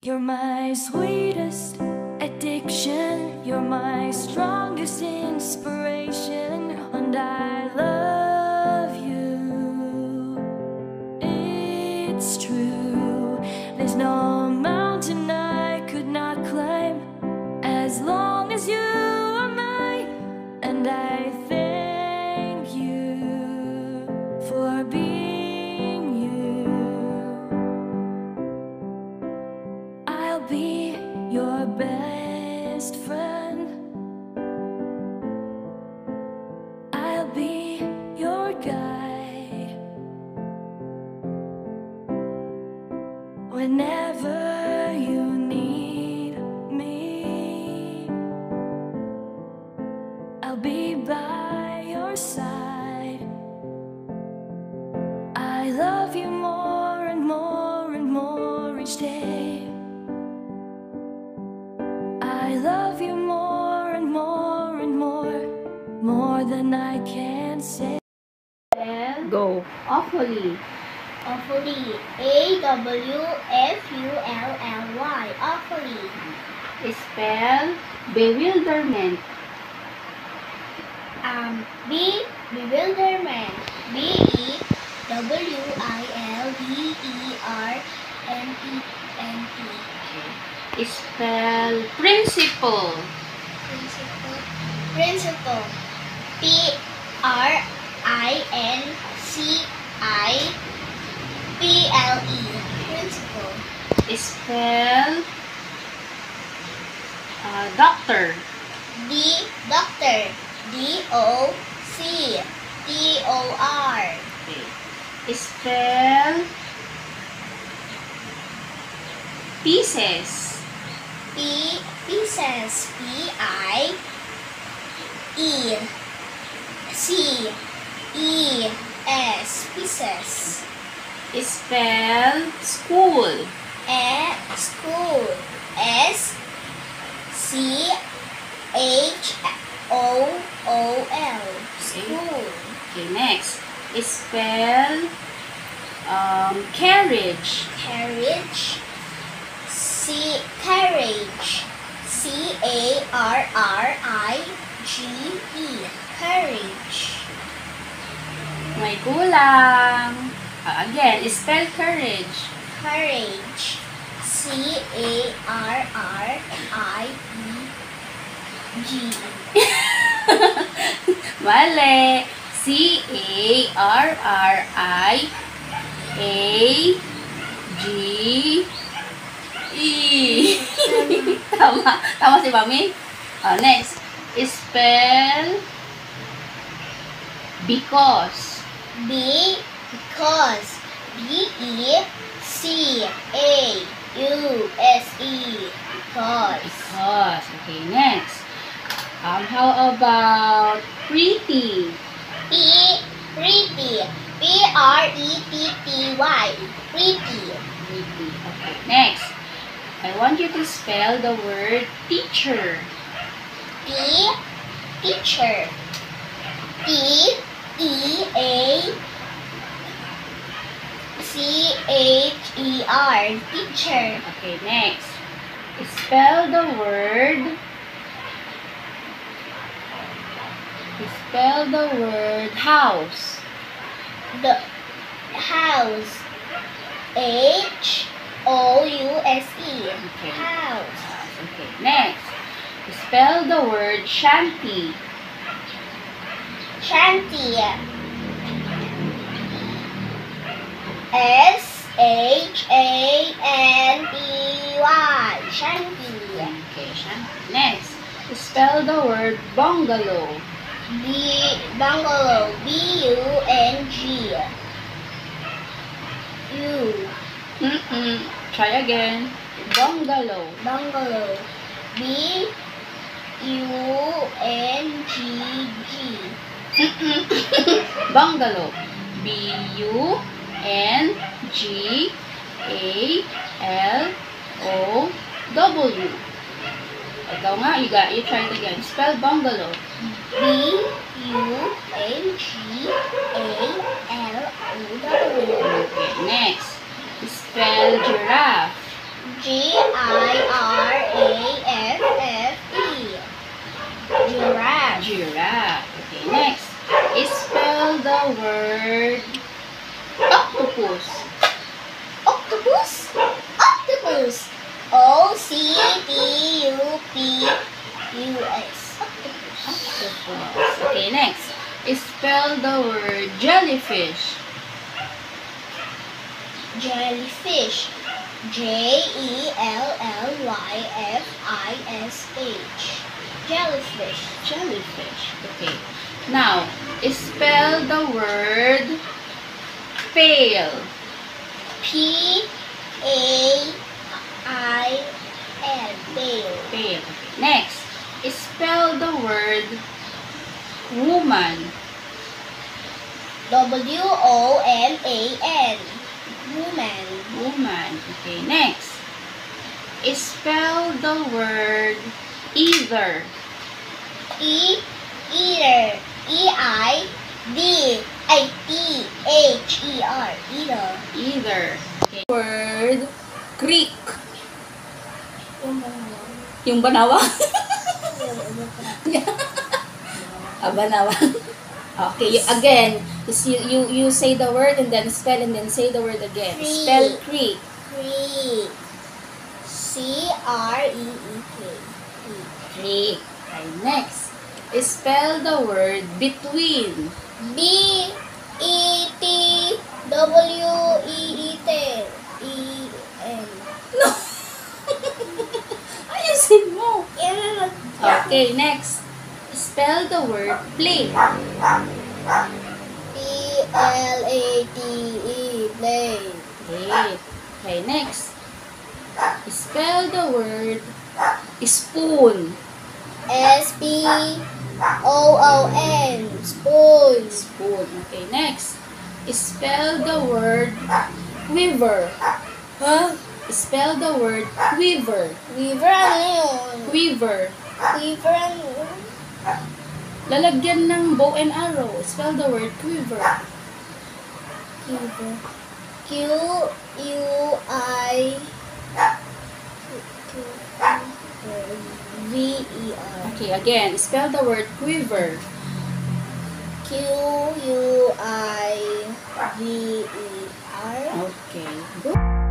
You're my sweetest addiction, you're my strongest inspiration, and I love you. It's true, there's no mountain I could not climb as long as you are mine, and I thank you for being you. I'll be your best friend. I'll be your guide whenever you need me. I'll be by your side. I love you more and more and more each day. I love you more and more and more than I can say. Go. Awfully. Awfully. A-W-F-U-L-L-Y. Awfully. Spell bewilderment. Bewilderment. B-E-W-I-L-D-E-R-M-E-N-T. Spell principle. Principle. P-R-I-N-C-I-P-L-E. Principle. Spell doctor. Doctor. D-O-C-T-O-R. Spell pieces. Pieces. P-I-E-C-E-S. Pieces. Spell school. School. S-C-H-O-O-L. School. Okay, next. Spell carriage. Carriage. Carriage. C-A-R-R-I-G-E. Courage. May kulang. Again, spell courage. Courage. C-A-R-R-I-E-G. Mali. C-A-R-R-I-A-G-E. Tama. Tama si Mami? Next. Spell because. Because. B-E-C-A-U-S-E. Because. Because. Okay, next. How about pretty? Pretty. P-R-E-T-T-Y. Pretty. Pretty. Okay, next. I want you to spell the word teacher. Teacher. T-E-A-C-H-E-R. Teacher. Okay, next. Spell the word house. The house. H-O-U-S-E. Okay. House. Okay, next. Spell the word shanty. Shanty. S-H-A-N-T-Y. Shanty. Okay, shanty. Next. Spell the word bungalow. Bungalow. B-U-N-G. Try again. Bungalow. Bungalow. B-U-N-G-G. Bungalow. B-U-N-G-A-L-O-W. Ikaw nga, you try it again. Spell bungalow. B-U-N-G-A-L-O-W. Okay, next. Spell giraffe. Giraffe. Giraffe. Okay, next. Spell the word octopus. Octopus. Octopus. O-C-T-U-P-U-S. Octopus. Octopus. Okay, next. Spell the word jellyfish. Jellyfish. Jellyfish. Jellyfish. Jellyfish. Okay. Now, spell the word pail. P-A-I-L. Pail. Pail. Okay. Next, spell the word woman. W-O-M-A-N. Woman. Woman. Okay. Next, spell the word either. Eater. E-I-D-I-T-H-E-R. Eater. Either. Okay. Word creek. Yung banawang? Banawang. Okay, again, you say the word and then spell and then say the word again. Creek. Spell creek. Creek. C-R-E-E-K. Creek. Okay, next. Spell the word between. B-E-T-W-E-E-T-E-N. No! Ayusin mo. Okay, next. Spell the word plate. P-L-A-T-E. Plate. Plate. Okay, next. Spell the word spoon. S-P-O-O-N. Spoon. Spoon. Okay, next. Spell the word quiver. Huh? Spell the word quiver. Weaver ano yun? Quiver. Weaver ano yun? Lalagyan ng bow and arrow. Spell the word quiver. Weaver. Q-U-I V-E-R. Okay, again. Spell the word quiver. Q-U-I-V-E-R. Okay. Good.